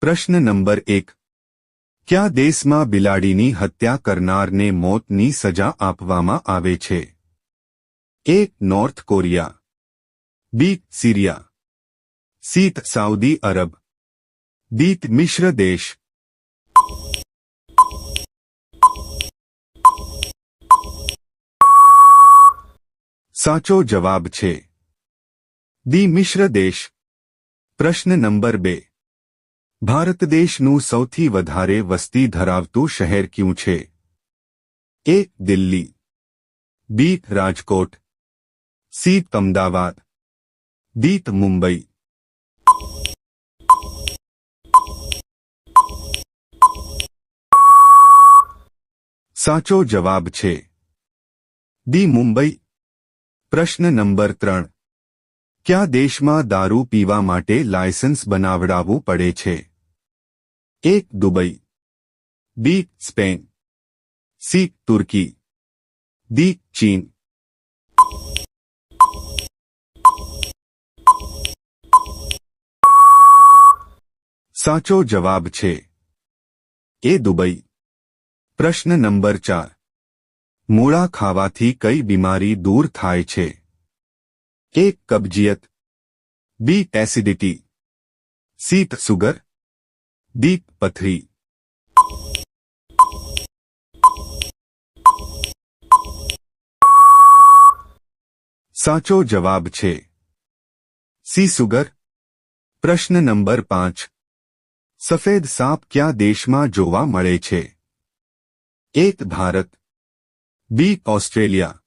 પ્રશ્ન નંબર 1. કયા દેશમાં બિલાડીની હત્યા કરનારને મોતની સજા આપવામાં આવે છે? A. North Korea, B. Syria, C. Saudi Arab, D. મિશ્ર દેશ. સાચો જવાબ છે ડી. મિશ્ર દેશ. પ્રશ્ન નંબર 2. ભારત દેશનું સૌથી વધારે વસ્તી ધરાવતું શહેર કયું છે? એ. દિલ્હી, બી. રાજકોટ, સી. અમદાવાદ, ડી. મુંબઈ. સાચો જવાબ છે ડી. મુંબઈ. પ્રશ્ન નંબર 3. કયા દેશમાં દારૂ પીવા માટે લાયસન્સ બનાવડાવવું પડે છે? A. Dubai, B. Spain, C. તુર્કી, ડી. ચીન. સાચો જવાબ છે એ. દુબઈ. પ્રશ્ન નંબર 4. મૂળા ખાવાથી કઈ બીમારી દૂર થાય છે? એ. કબજિયત, B. Acidity, C. Sugar, D. પથરી. સાચો જવાબ છે સી. સુગર. પ્રશ્ન નંબર 5. સફેદ સાપ કયા દેશમાં જોવા મળે છે? A. Bharat, B. Australia,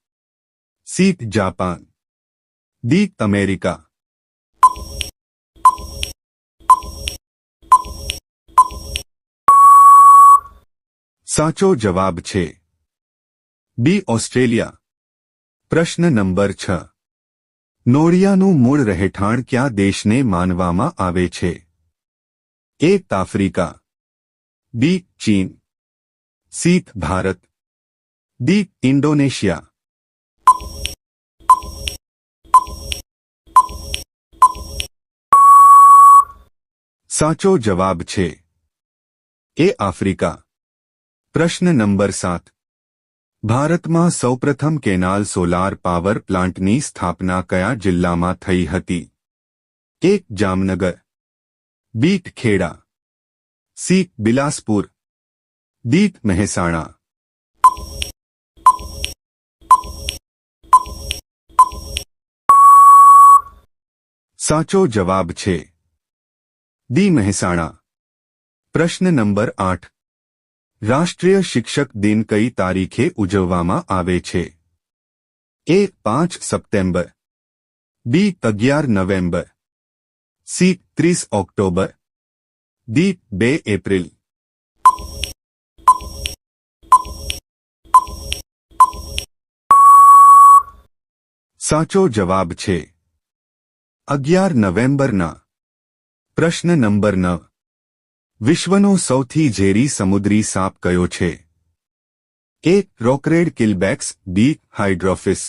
C. Japan, D. America. સાચો જવાબ છે બી. ઓસ્ટ્રેલિયા. પ્રશ્ન નંબર 6. નોળિયાનું મૂળ રહેઠાણ કયા દેશને માનવામાં આવે છે? એ. આફ્રિકા, બી. ચીન, સી. ભારત, ડી. ઇન્ડોનેશિયા. સાચો જવાબ છે એ. આફ્રિકા. પ્રશ્ન નંબર 7. ભારતમાં સૌપ્રથમ કેનાલ સોલાર પાવર પ્લાન્ટની સ્થાપના કયા જિલ્લામાં થઈ હતી? એ. જામનગર, બી. ખેડા, સી. બિલાસપુર, ડી. મહેસાણા. સાચો જવાબ છે ડી. મહેસાણા. પ્રશ્ન નંબર 8. રાષ્ટ્રીય શિક્ષક દિન કઈ તારીખે ઉજવવામાં આવે છે? એ. 5 સપ્ટેમ્બર, બી. 11 November, C. 30 October, D. 2 April. સાચો જવાબ છે 11 નવેમ્બરના. પ્રશ્ન નંબર 9. વિશ્વનો સૌથી ઝેરી સમુદ્રી સાપ કયો છે? A. Rock red keelbacks, B. Hydrophis,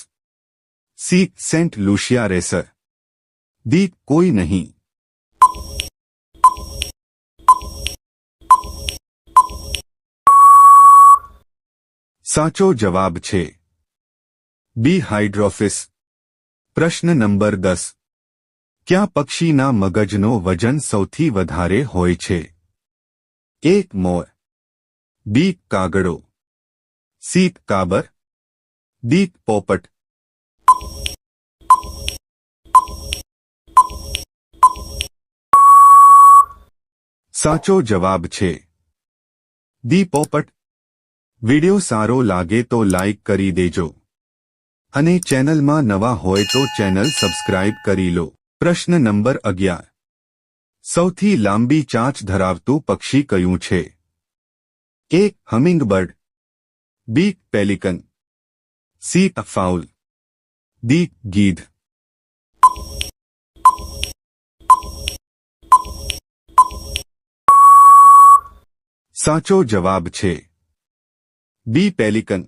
C. Saint Lucia racer, D. કોઈ નહીં. સાચો જવાબ છે બી. હાઇડ્રોફિસ. પ્રશ્ન નંબર 10. કયા પક્ષીના મગજનો વજન સૌથી વધારે હોય છે? એ. મોર, બી. કાગડો, સી. કાબર, ડી. પોપટ. સાચો જવાબ છે ડી. પોપટ. વિડિયો સારો લાગે તો લાઇક કરી દેજો અને ચેનલમાં નવા હોય તો ચેનલ સબસ્ક્રાઇબ કરી લો. પ્રશ્ન નંબર 11. સૌથી લાંબી ચાંચ ધરાવતું પક્ષી કયું છે? A. Hummingbird, B. Pelican, C. Fowl, D. ગીધ. સાચો જવાબ છે બી. પેલિકન.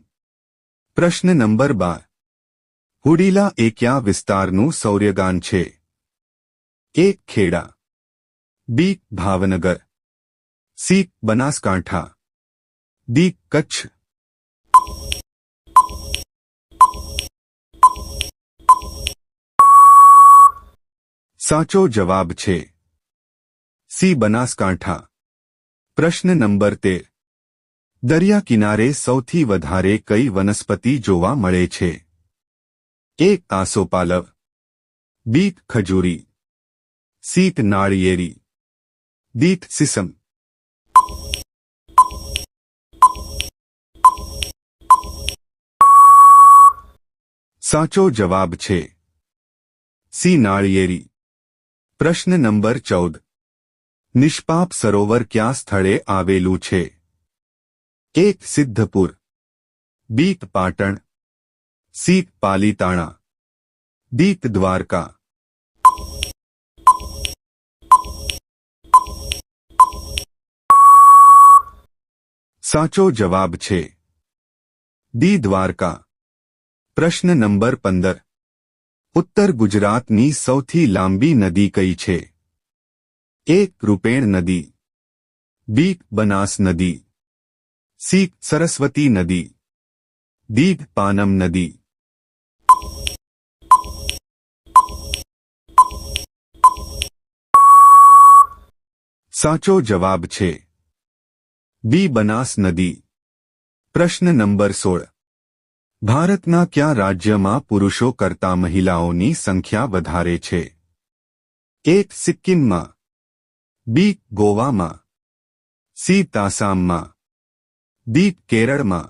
પ્રશ્ન નંબર 12. હુડીલા એ કયા વિસ્તારનું સૌર્યગાન છે? એ. ખેડા, બી. ભાવનગર, સી બનાસકાંઠા, ડી કચ્છ, સાચો જવાબ છે સી બનાસકાંઠા। પ્રશ્ન નંબર 13 દરિયા કિનારે સૌથી વધારે કઈ વનસ્પતિ જોવા મળે છે? એ આસોપાલવ, બી ખજૂરી, સી નાળિયેરી, ડી સીસમ। સાચો જવાબ છે સી નાળિયેરી। પ્રશ્ન નંબર 14 નિષ્પાપ સરોવર ક્યાં સ્થળે આવેલું છે? એ સિદ્ધપુર, બી પાટણ, સી પાલીતાણા, ડી દ્વારકા। સાચો જવાબ છે ડી દ્વારકા। પ્રશ્ન નંબર 15 ઉત્તર ગુજરાતની સૌથી લાંબી નદી કઈ છે? એ રૂપેણ નદી, બી બનાસ નદી, સી સરસ્વતી નદી, ડી પાનમ નદી। સાચો જવાબ છે બી બનાસ નદી। પ્રશ્ન નંબર 16 ભારતના કયા રાજ્યમાં પુરુષો કરતાં મહિલાઓની સંખ્યા વધારે છે? એ સિક્કિમમાં, બી ગોવામાં, સી આસામમાં, ડી કેરળમાં।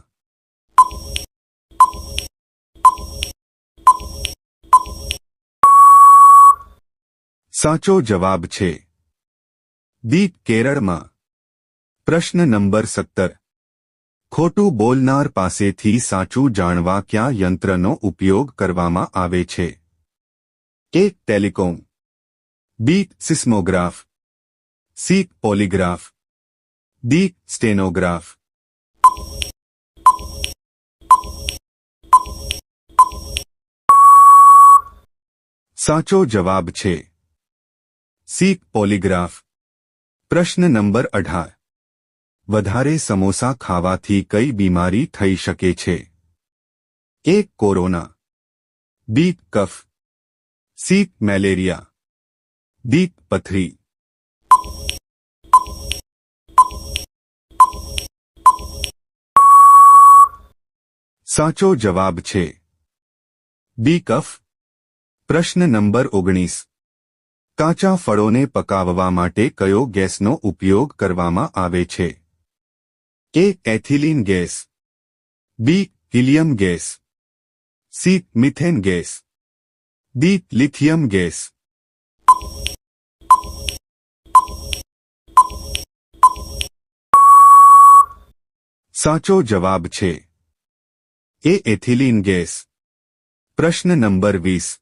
સાચો જવાબ છે ડી કેરળમાં। પ્રશ્ન નંબર 17 ખોટું બોલનાર પાસેથી સાચું જાણવા કયા યંત્રનો ઉપયોગ કરવામાં આવે છે? એ ટેલિકોમ, બી સિસ્મોગ્રાફ, સી પોલીગ્રાફ, ડી સ્ટેનોગ્રાફ। સાચો જવાબ છે સી પોલીગ્રાફ। પ્રશ્ન નંબર 18 વધારે સમોસા ખાવાથી કઈ બીમારી થઈ શકે છે? એ કોરોના, બી કફ, સી મેલેરિયા, ડી પથરી। સાચો જવાબ છે બી કફ। પ્રશ્ન નંબર 19 કાચા ફળોને પકાવવા માટે કયો ગેસનો ઉપયોગ કરવામાં આવે છે? A ethylene gas, B helium gas, C methane gas, D lithium gas. સાચો જવાબ છે એ એથિલીન ગેસ। પ્રશ્ન નંબર 20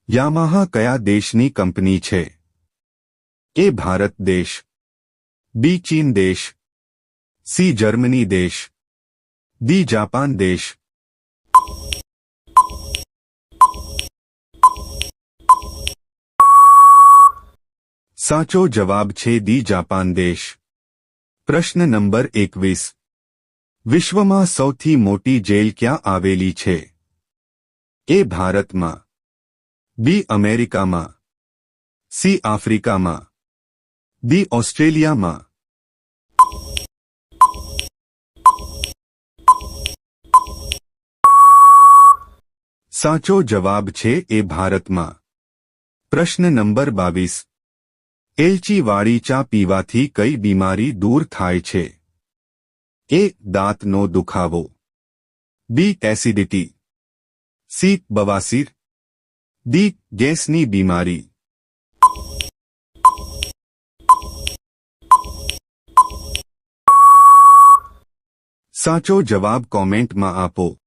યામાહા કયા દેશની કંપની છે? એ ભારત દેશ, બી ચીન દેશ, સી જર્મની દેશ, ડી જાપાન દેશ। સાચો જવાબ છે ડી જાપાન દેશ। પ્રશ્ન નંબર 21 વિશ્વમાં સૌથી મોટી જેલ ક્યાં આવેલી છે? એ ભારતમાં, બી અમેરિકામાં, સી આફ્રિકામાં, ડી ઓસ્ટ્રેલિયામાં। સાચો જવાબ છે એ ભારતમાં। પ્રશ્ન નંબર 22 એલચીવાળી ચા પીવાથી કઈ બીમારી દૂર થાય છે? એ દાંતનો દુખાવો, બી એસિડિટી, સી બવાસીર, ડી ગેસની બીમારી। સાચો જવાબ કોમેન્ટમાં આપો।